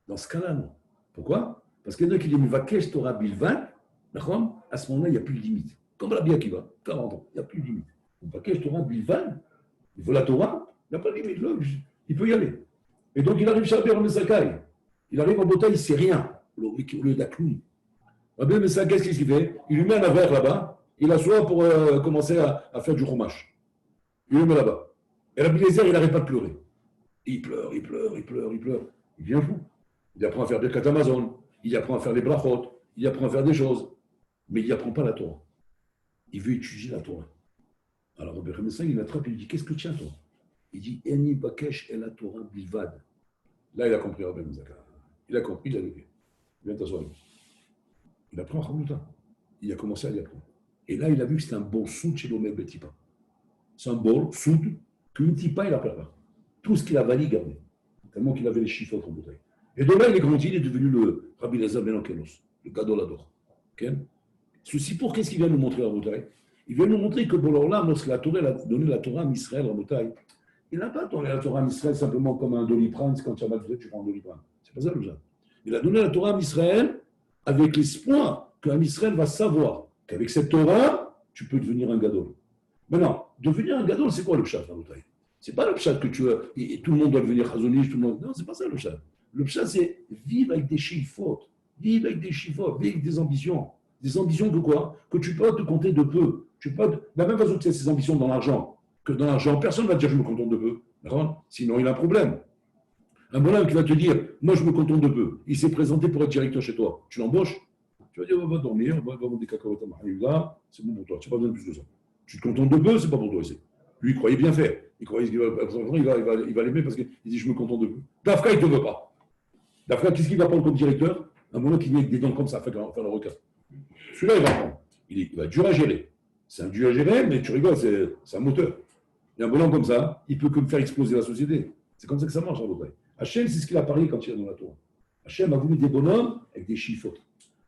Dans ce cas-là, non. Pourquoi? Parce qu'il y en a qui disent Vakesh Torah Bilvan, à ce moment-là, il n'y a plus de limite. Comme la Bia qui va, 40 ans, il n'y a plus de limite. Vakesh Torah Bilvan, il veut la Torah, il n'y a pas de limite. Là, il peut y aller. Et donc, il arrive chez Rabbi Mesakai. Il arrive en Bretagne, il ne sait rien, au lieu d'Akloun. Rabbi Mesakai, qu'est-ce qu'il fait? Il lui met un avers là-bas, il assoit pour commencer à faire du chumash. Il le met là-bas. Et Rabbi Lézer, il n'arrête pas de pleurer. Il pleure. Il devient fou. Il apprend à faire des Amazon, il apprend à faire des brachot, il apprend à faire des choses. Mais il n'apprend pas la Torah. Il veut étudier la Torah. Alors Rabbi Médecin, il l'attrape et il dit qu'est-ce que tu as, toi? Il dit Eni Bakesh et la Torah Bilvad. Là, il a compris Rabbi Médecin. Il a compris, il a levé. Il vient t'asseoir. Il apprend à Hamouta. Il a commencé à y apprendre. Et là, il a vu que c'était un bon soud chez l'Omer Betipa. C'est un bon soud qu'une tipa, il n'appelle pas. Tout ce qu'il a validé, gardé. Tellement qu'il avait les chiffres en bouteille. Et de là, il est grandi, il est devenu le Rabbi Lazar Ben Ankelos, le Gadolador. Okay? Ceci pour qu'est-ce qu'il vient nous montrer à Rabotai? Il vient nous montrer que Bolorlam, lorsque la Torah a donné la Torah à Israël, Rabotai, il n'a pas donné la Torah à Israël simplement comme un doliprane, c'est quand tu as mal fait, tu prends un doliprane. C'est pas ça le genre. Il a donné la Torah à Israël avec l'espoir qu'un Israël va savoir qu'avec cette Torah, tu peux devenir un Gadol. Maintenant, devenir un Gadol, c'est quoi le pshat, Rabotai? C'est pas le pshat que tu as, et tout le monde doit devenir chazonish, tout le monde. Non, c'est pas ça le pshat. Le pshat, c'est vivre avec des chiffres, vivre avec des ambitions. Des ambitions de quoi? Que tu peux te compter de peu. Tu peux, de la même façon que tu as ces ambitions dans l'argent, que dans l'argent, personne ne va te dire je me contente de peu. D'accord? Sinon, il a un problème. Un bonhomme qui va te dire moi, je me contente de peu. Il s'est présenté pour être directeur chez toi. Tu l'embauches? Tu vas dire va dormir, va vendre des cacahuètes à Mahaïda, c'est bon pour toi. Tu n'as pas besoin de plus de ça. Tu te contentes de peu, c'est pas pour toi ici. Lui, il croyait bien faire. Il croyait qu'il va l'aimer parce qu'il dit je me contente de peu. Dafka, il ne te veut pas. Dafka, qu'est-ce qu'il va prendre comme directeur? Un bonhomme qui vient avec des dents comme ça, fait le requin. Celui-là, il va prendre. Il va être dur à gérer. C'est un dur à gérer, mais tu rigoles, c'est un moteur. Et un bonhomme comme ça, il peut que me faire exploser la société. C'est comme ça que ça marche, à Rabotai. Hachem, c'est ce qu'il a parlé quand il est dans la Torah. Hachem a voulu des bonhommes avec des chiffres.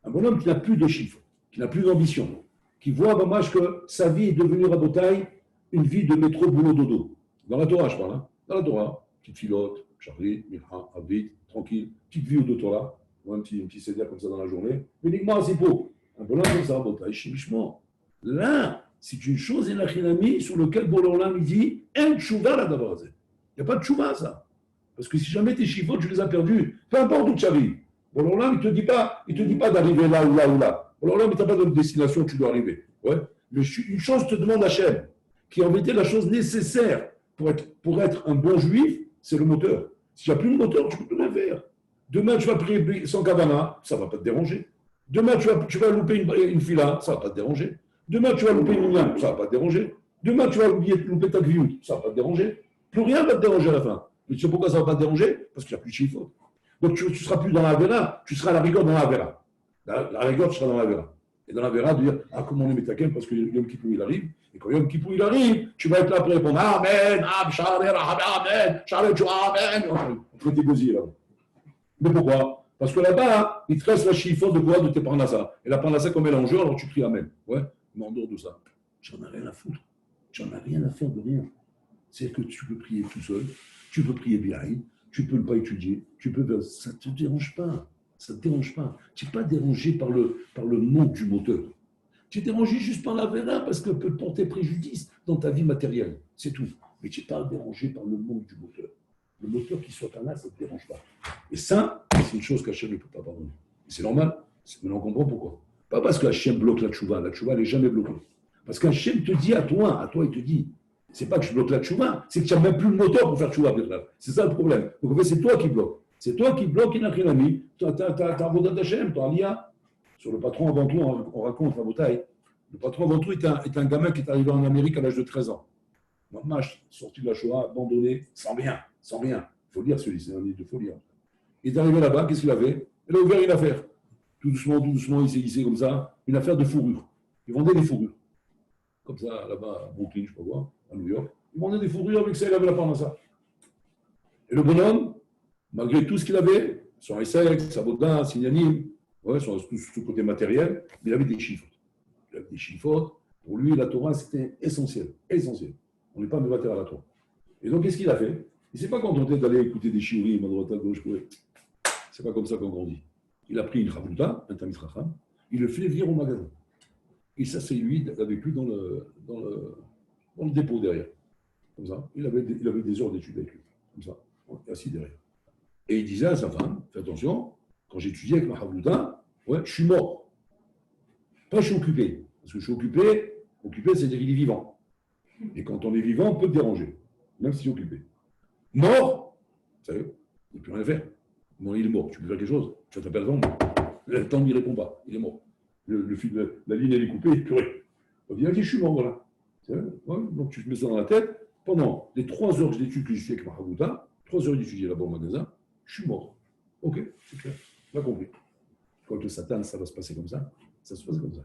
Un bonhomme qui n'a plus de chiffres, qui n'a plus d'ambition, qui voit dommage que sa vie est devenue Rabotai une vie de métro, boulot, dodo. Dans la Torah, je parle. Hein. Dans la Torah, petite filote, Charlie, Milha, Avid, tranquille, petite vie au Torah, ou un petit CDR comme ça dans la journée. Mais uniquement c'est beau. Un bonhomme comme ça, Botaï, chimichement. Là, c'est une chose, et sur lequel Bololam il dit, un tchouva là d'abord. Il n'y a pas de tchouva, ça. Parce que si jamais tes chiffres, tu les as perdus, peu importe où tu arrives. Bololam, il ne te dit pas d'arriver là ou là ou là. Bololam, il ne t'a pas donné une destination où tu dois arriver. Ouais. Mais une chose te demande Hachem, qui est en vérité la chose nécessaire pour être un bon juif, c'est le moteur. Si tu n'as plus de moteur, tu ne peux plus rien faire. Demain, tu vas prier sans kavana, ça ne va pas te déranger. Demain, tu vas louper une fila, ça ne va pas te déranger. Demain, tu vas louper une ligne, ça ne va pas te déranger. Demain, tu vas louper ta grioute, ça ne va pas te déranger. Plus rien ne va te déranger à la fin. Mais tu sais pourquoi ça ne va pas te déranger? Parce qu'il n'y a plus de chiffre. Donc, tu ne seras plus dans la vera, tu seras à la rigueur dans la vera. La rigueur, tu seras dans la vera. Et dans la vera, de dire, ah, comment on est métaken, parce que Yom Kippur, il arrive. Et quand Yom Kippur, il arrive, tu vas être là pour répondre, Amen, Amen, Amen. On te fait gosiers là. Mais pourquoi? Parce que là-bas, il te reste la chiffre de quoi? De tes parnassa. Et la parnassa comme mélangeur, alors tu pries Amen. Ouais, mais en dehors de ça, j'en ai rien à foutre. J'en ai rien à faire de rien. C'est que tu peux prier tout seul, tu peux prier bien, tu peux ne pas étudier, ça ne te dérange pas. Ça ne te dérange pas. Tu n'es pas dérangé par le manque du moteur. Tu es dérangé juste par la vera parce que peut porter préjudice dans ta vie matérielle. C'est tout. Mais tu n'es pas dérangé par le manque du moteur. Le moteur qui soit là, ça ne te dérange pas. Et ça, c'est une chose qu'Hachem ne peut pas pardonner. Et c'est normal. Mais on comprend pourquoi. Pas parce qu'Hachem bloque la tchouva. La tchouva, elle n'est jamais bloquée. Parce qu'Hachem te dit à toi, il te dit, c'est pas que je bloque la tchouva, c'est que tu n'as même plus le moteur pour faire tchouva. C'est ça le problème. Donc en fait, c'est toi qui bloques. C'est toi qui bloques, il n'a rien mis. Tu as Avodat d'Hachem, tu as Aliyah. Sur le patron avant tout, on raconte la bataille. Le patron avant tout est un gamin qui est arrivé en Amérique à l'âge de 13 ans. Mamash, sorti de la Shoah, abandonné, sans rien. Il faut lire celui-ci, c'est un livre de folie. Il est arrivé là-bas, qu'est-ce qu'il a fait? Il a ouvert une affaire. Tout doucement, il s'est hissé comme ça, une affaire de fourrure. Il vendait des fourrures. Comme ça, là-bas, à Brooklyn, je ne sais pas quoi, à New York. Il vendait des fourrures, avec ça, il avait la parnassa. Et le bonhomme, malgré tout ce qu'il avait, son essai, sa bodin, son yanim, ouais, sur ce côté matériel, il avait des chiffres. Il avait des chiffres. Pour lui, la Torah, c'était essentiel. On n'est pas mévateur à la Torah. Et donc, qu'est-ce qu'il a fait? Il ne s'est pas contenté d'aller écouter des shiurim à droite à gauche. C'est pas comme ça qu'on grandit. Il a pris une chavouta, un tamis racham, il le fait venir au magasin. Et ça, c'est lui, avec lui dans le dépôt derrière. Comme ça. Il avait des heures d'études avec lui. Comme ça, assis derrière. Et il disait à sa femme, fais attention, quand j'étudiais avec ma chavouta, ouais, je suis mort. Pas je suis occupé. Parce que je suis occupé, c'est-à-dire qu'il est vivant. Et quand on est vivant, on peut te déranger, même si tu es occupé. Mort, vous savez, il n'y a plus rien à faire. Bon, il est mort, tu peux faire quelque chose, tu vas taper la tombe. Le temps, il ne répond pas, il est mort. Le fil de la ligne, elle est coupée, il pleure. On dit, je suis mort, voilà. Ouais, donc tu te mets ça dans la tête. Pendant les 3 heures d'études que j'ai fait avec Mahavouta, 3 heures d'études là-bas au magasin, je suis mort. Ok, c'est clair, on a compris. Quand le Satan, ça va se passer comme ça, ça se passe comme ça.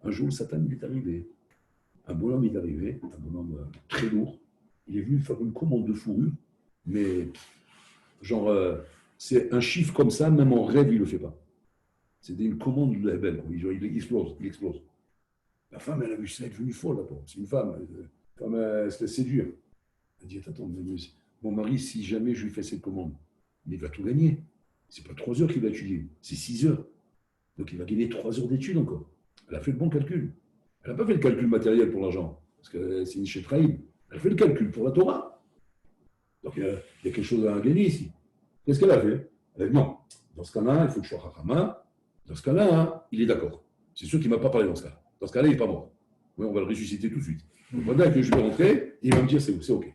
Un jour, le Satan, il est arrivé. Un bonhomme est arrivé, un bonhomme très lourd. Il est venu faire une commande de fourrure, mais genre, c'est un chiffre comme ça, même en rêve, il ne le fait pas. C'était une commande de Hebel. Il explose. La femme, elle a vu ça, elle est devenue folle. C'est une femme. Elle se laisse séduire. Elle dit, attends, mon mari, si jamais je lui fais cette commande, il va tout gagner. Ce n'est pas 3 heures qu'il va étudier, c'est 6 heures. Donc il va gagner 3 heures d'études encore. Elle a fait le bon calcul. Elle n'a pas fait le calcul matériel pour l'argent, parce que c'est une chétraïm. Elle a fait le calcul pour la Torah. Donc il y a quelque chose à gagner ici. Qu'est-ce qu'elle a fait? Elle a dit non, dans ce cas-là, il faut que je sois Rahama. Dans ce cas-là, il est d'accord. C'est sûr qu'il ne m'a pas parlé dans ce cas-là. Dans ce cas-là, il n'est pas mort. Oui, on va le ressusciter tout de suite. Donc voilà que je vais rentrer, il va me dire c'est OK.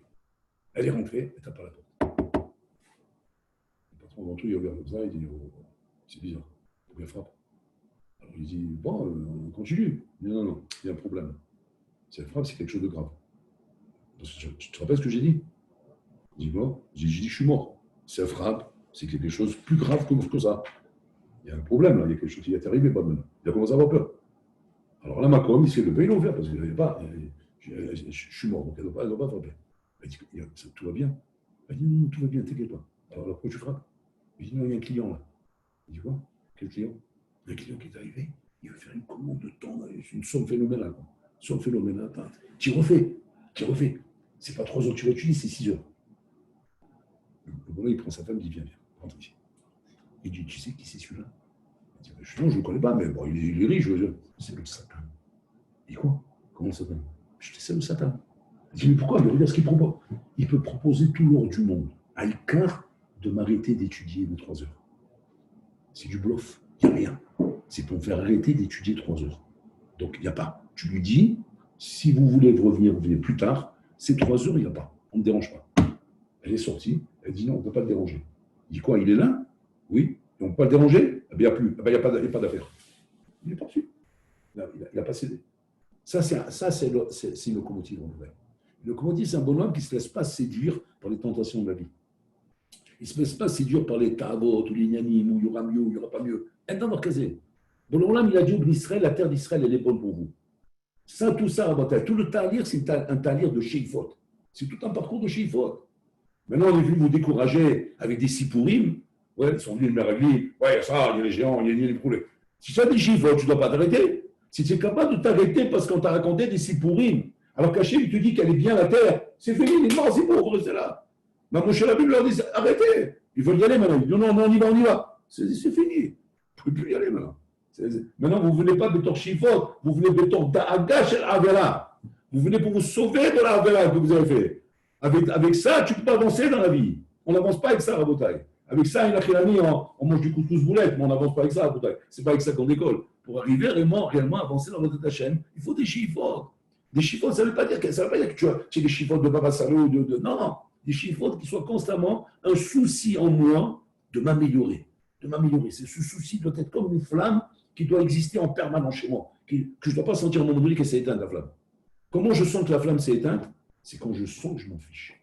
Elle est rentrée, elle tape à la porte. Le patron d'entre eux, il regarde comme ça, il dit oh, c'est bizarre, pourquoi elle frappe? Alors il dit bon, on continue. Il dit non, il y a un problème. Si elle frappe, c'est quelque chose de grave. Parce que tu te rappelles ce que j'ai dit? Il dit bon, j'ai dit je suis mort. Si elle frappe, c'est quelque chose de plus grave que ça. Il y a un problème là, il y a quelque chose qui est arrivé, pas maintenant. Il a commencé à avoir peur. Alors là, Macron, il s'est levé, il a ouvert parce qu'il n'avait pas. Je suis mort, donc elle ne doit pas frapper. Elle dit tout va bien. Elle dit non, tout va bien, t'inquiète pas. Alors pourquoi tu frappes? Il dit non, il y a un client là. Il dit quoi? Quel client? Il y a un client qui est arrivé, il veut faire une commande de temps, une somme phénoménale. Somme phénoménale, tu refais. qui refait. C'est pas 3 heures que tu vas étudier, c'est 6 heures. Le bonhomme, il prend sa femme, il dit viens, rentre ici. Il dit tu sais qui c'est celui-là? Il dit non, je ne le connais pas, mais bon, il est riche, c'est le Satan. Il dit quoi? Comment ça s'appelle? Je dis c'est le Satan. Il dit mais pourquoi? Mais regarde ce qu'il propose. Il peut proposer tout l'or du monde à l'écart de m'arrêter d'étudier de 3 heures. C'est du bluff, il n'y a rien. C'est pour me faire arrêter d'étudier 3 heures. Donc il n'y a pas. Tu lui dis, si vous voulez revenir plus tard, c'est 3 heures, il n'y a pas. On ne me dérange pas. Elle est sortie, elle dit non, on ne peut pas le déranger. Il dit quoi? Il est là? Oui. Et on ne peut pas le déranger? Eh bien, il n'y a plus. Eh bien, il n'y a pas d'affaire. Il est parti. Il n'a pas cédé. Ça, c'est une locomotive en vrai. Une locomotive, c'est un bonhomme qui ne se laisse pas séduire par les tentations de la vie. Il ne se laisse pas séduire par les tavot ou les nyanim, où il y aura mieux, où il n'y aura pas mieux. Et dans leur casé. Bon, là, il a dit d'Israël, la terre d'Israël, elle est bonne pour vous. Ça, tout ça, tout le talir, c'est un talir de Sheifot. C'est tout un parcours de Sheifot. Maintenant, on est venu vous décourager avec des sipourim. Ouais, ils sont venus de Meragli. Ouais, il y a ça, il y a les géants, il y a les proulets. Si tu as des Sheifot, tu ne dois pas t'arrêter. Si tu es capable de t'arrêter parce qu'on t'a raconté des sipourim, alors qu'Hachem, il te dit qu'elle est bien la terre, c'est fini, il est mort, c'est bon, restez là. Mais Moshe Rabbeinu leur dit arrêtez. Ils veulent y aller maintenant. Ils disent non, on y va. C'est fini. Vous ne pouvez plus y aller maintenant. Maintenant, vous ne venez pas Betor Shifot, vous venez Betor Da'aga Shel Avera. Vous venez pour vous sauver de la Avera que vous avez fait. Avec ça, tu ne peux pas avancer dans la vie. On n'avance pas avec ça, Rabotai. Avec ça, on mange du couscous boulette, mais on n'avance pas avec ça, Rabotai. Ce n'est pas avec ça qu'on décolle. Pour arriver réellement avancer dans votre chaîne, il faut des Shifot. Des Shifot, ça ne veut pas dire que tu as des Shifot de Baba Salou, non. Des Shifot qui soient constamment un souci en moi de m'améliorer. Ce souci doit être comme une flamme qui doit exister en permanence chez moi, que je ne dois pas sentir mon oubli qu'elle s'est éteinte, la flamme. Comment je sens que la flamme s'est éteinte? C'est quand je sens que je m'en fiche.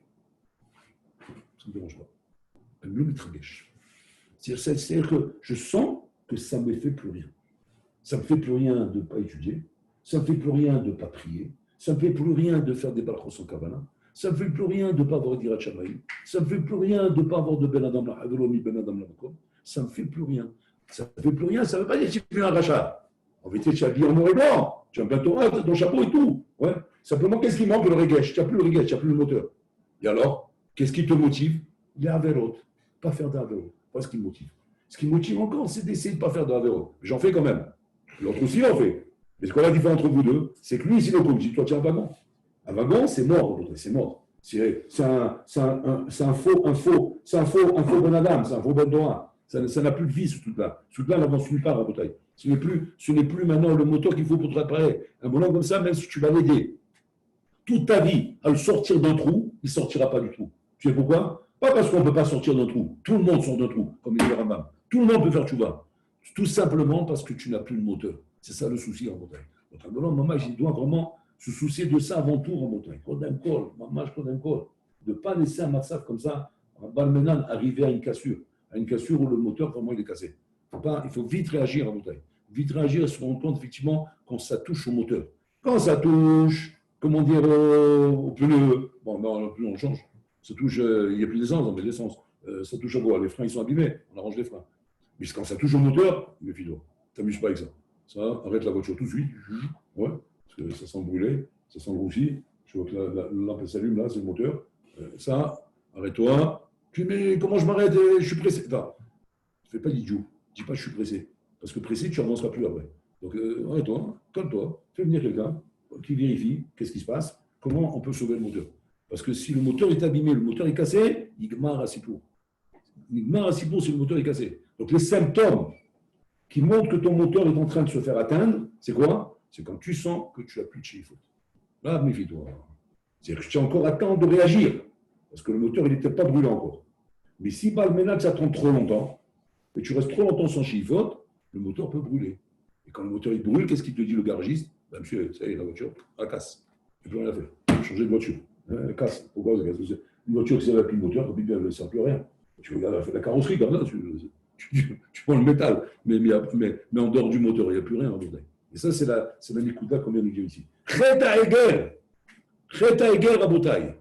Ça ne me dérange pas. C'est-à-dire que je sens que ça ne me fait plus rien. Ça ne me fait plus rien de ne pas étudier, ça ne me fait plus rien de ne pas prier, ça ne me fait plus rien de faire des balachos en kavana, ça ne me fait plus rien de ne pas avoir d'Irat Shamayim, ça ne me fait plus rien de ne pas avoir de Ben Adam la Havelomi, Ben Adam la Makom, ça ne me fait plus rien. Ça ne fait plus rien, ça ne veut pas dire que tu fais un rachat. En vérité, tu es habillé en noir et blanc, tu as un plein Torah, ton chapeau et tout. Ouais. Simplement, qu'est-ce qui manque? Le regesh. Tu n'as plus le regesh, tu n'as plus le moteur. Et alors, qu'est-ce qui te motive? Les averot. Pas faire d'averot. Pas ce qui me motive. Ce qui me motive encore, c'est d'essayer de ne pas faire d'averot. J'en fais quand même. L'autre aussi en fait. Mais ce qu'on a différent entre vous deux, c'est que lui, c'est locomotive. Toi, tu as un wagon. Un wagon, c'est mort. C'est mort. C'est un faux bon Adam, c'est un faux bon Torah. Ça n'a plus de vie, ce truc-là. Ce truc-là n'avance nulle part en bataille. Ce n'est plus maintenant le moteur qu'il faut pour te réparer. Un bonhomme comme ça, même si tu vas l'aider toute ta vie à le sortir d'un trou, il ne sortira pas du trou. Tu sais pourquoi? Pas parce qu'on ne peut pas sortir d'un trou. Tout le monde sort d'un trou, comme il dit Rambam. Tout le monde peut faire tchouva. Tout simplement parce que tu n'as plus le moteur. C'est ça le souci en montagne. Donc un bonhomme, maman, il doit vraiment se soucier de ça avant tout en montagne. Kodem kol, maman, kodem kol. De ne pas laisser un massacre comme ça, un balmenan, arriver à une cassure où le moteur, vraiment, il est cassé. Il faut vite réagir à montagne. Vite réagir et se rendre compte, effectivement, quand ça touche au moteur. Quand ça touche, comment dire, au pneu, bon, non, le pneu, on change. Ça touche, il n'y a plus d'essence, on met de l'essence. Ça touche à quoi? Les freins, ils sont abîmés, on arrange les freins. Mais quand ça touche au moteur, méfie-toi. T'amuses pas avec ça. Ça, arrête la voiture tout de suite. Ouais, parce que ça sent brûler, ça sent grossir. Je vois que la lampe s'allume, là, c'est le moteur. Ça, arrête-toi. Tu dis, mais comment je m'arrête? Je suis pressé. Non, ne fais pas l'idiot. Dis pas je suis pressé. Parce que pressé, tu n'avanceras plus après. Donc, arrête-toi, calme-toi, fais venir quelqu'un qui vérifie qu'est-ce qui se passe, comment on peut sauver le moteur. Parce que si le moteur est abîmé, le moteur est cassé, il gmar à Sipour. Il gmar à Sipour si le moteur est cassé. Donc, les symptômes qui montrent que ton moteur est en train de se faire atteindre, c'est quoi? C'est quand tu sens que tu n'as plus de Sheifot. Là, méfie-toi. C'est-à-dire que tu as encore à temps de réagir. Parce que le moteur, il n'était pas brûlé encore. Mais si Balmenat, ça attend trop longtemps, et tu restes trop longtemps sans Sheifot, le moteur peut brûler. Et quand le moteur il brûle, qu'est-ce qu'il te dit le garagiste? Ben, monsieur, ça y est, la voiture, elle casse. Il n'y a plus rien à faire. Changer de voiture. Elle casse. Pourquoi elle casse? Une voiture qui ne sert plus de moteur, elle ne sert plus à rien. Tu regardes la carrosserie, comme ça, tu prends le métal. Mais en dehors du moteur, il n'y a plus rien en bouteille. Et ça, c'est la Nikuda qu'on vient de dire ici. Cheta Eger à bouteille.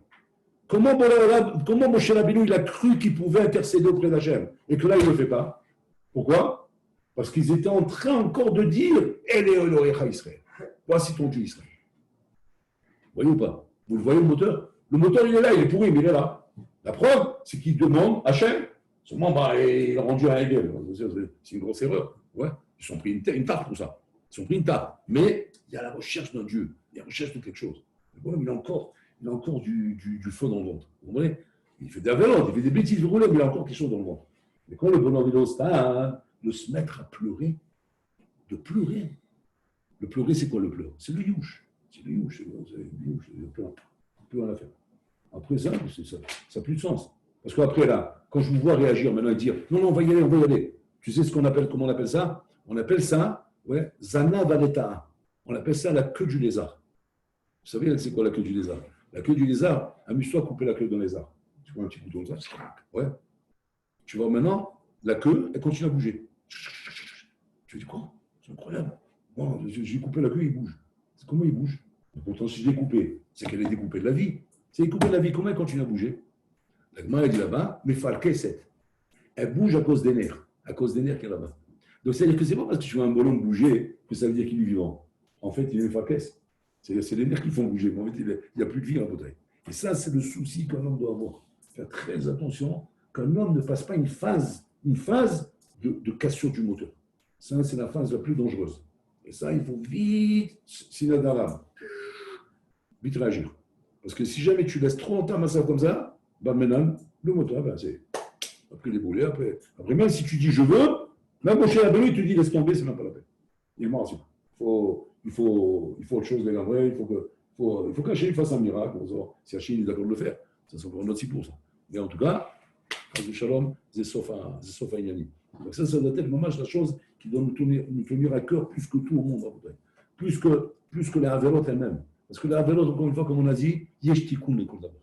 Comment Moshe Rabbeinu il a cru qu'il pouvait intercéder auprès d'Hachem et que là, il ne le fait pas? Pourquoi? Parce qu'ils étaient en train encore de dire « Ele Elohecha Israël ». Voici ton Dieu Israël. Voyez ou pas? Vous le voyez, le moteur? Le moteur, il est là, il est pourri, mais il est là. La preuve, c'est qu'il demande, Hachem, seulement, il a rendu un Hegel. C'est une grosse erreur. Ouais, ils sont pris une tarte pour ça. Ils ont pris une tarte. Mais il y a la recherche d'un Dieu. Il y a la recherche de quelque chose. Le bonhomme, il a encore du feu dans le ventre. Vous comprenez? Il fait des avélotes, il fait des bêtises, mais il a encore quelque chose dans le ventre. Mais quand le bonhomme, il ose de se mettre à pleurer, de pleurer. Le pleurer, c'est quoi le pleur? C'est le youch. C'est le youch. Il n'y a plus rien à faire. Après ça, ça n'a plus de sens. Parce qu'après, là, quand je vous vois réagir maintenant et dire non, on va y aller. Tu sais comment on appelle ça? On appelle ça, ouais, Zana Valeta. On appelle ça la queue du lézard. Vous savez, c'est quoi la queue du lézard? La queue du lézard, amuse-toi à couper la queue d'un lézard. Tu prends un petit couteau comme ça, ouais. Tu vois maintenant, la queue, elle continue à bouger. Tu dis quoi? C'est incroyable. Bon, j'ai coupé la queue, il bouge. Comment il bouge? Pourtant, si je l'ai coupé, c'est qu'elle est découpée de la vie. C'est découpée de la vie, comment elle continue à bouger? La main, elle dit là-bas, mais falquet, c'est. Elle bouge à cause des nerfs qu'il y a là-bas. Donc, c'est-à-dire que c'est pas parce que tu vois un bonhomme bouger que ça veut dire qu'il est vivant. En fait, il est une falquesse. C'est les nerfs qui font bouger. Mais en fait, il n'y a plus de vie en bouteille. Et ça, c'est le souci qu'un homme doit avoir. Faire très attention qu'un homme ne passe pas une phase de cassure du moteur. Ça, c'est la phase la plus dangereuse. Et ça, il faut vite, vite réagir. Parce que si jamais tu laisses trop longtemps ça comme ça, maintenant, le moteur, c'est après les boulets, après, même si tu dis je veux, même mon cher Abelou, il te dit laisse tomber, c'est même pas la peine. Il est mort, il faut autre chose, les gars. Il faut qu'Hachem fasse un miracle. Si Hachem est d'accord de le faire, ça sera encore un autre 6%. Mais en tout cas, Shalom, c'est sauf à Inyani. Donc ça doit être vraiment la chose qui doit nous tenir à cœur plus que tout au monde, plus que les Averot elles-mêmes. Parce que les Averot, encore une fois, comme on a dit, Yesh Tikkun l'école d'abord.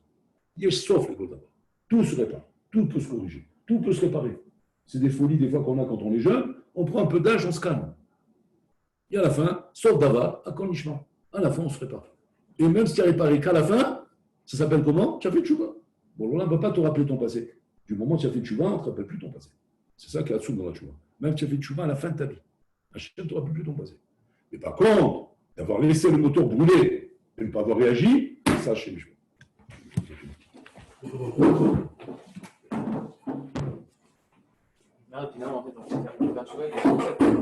Yesh sauf l'école d'abord. Tout se répare, tout peut se corriger, tout peut se réparer. C'est des folies des fois qu'on a quand on est jeune, on prend un peu d'âge, on se calme. Et à la fin, sauf Dava, à Konishma. À la fin, on se répare. Et même si tu n'as réparé qu'à la fin, ça s'appelle comment? Tu as fait tchouva. Bon, là, on ne peut pas te rappeler ton passé. Du moment où tu as fait tchouva, on ne te rappelle plus ton passé. C'est ça qui est dans la tchouva. Même si tu as fait tchouva à la fin de ta vie. Hachem ne te rappelle plus ton passé. Mais par contre, d'avoir laissé le moteur brûler et ne pas avoir réagi, ça, chez les Finalement, en fait, on peut faire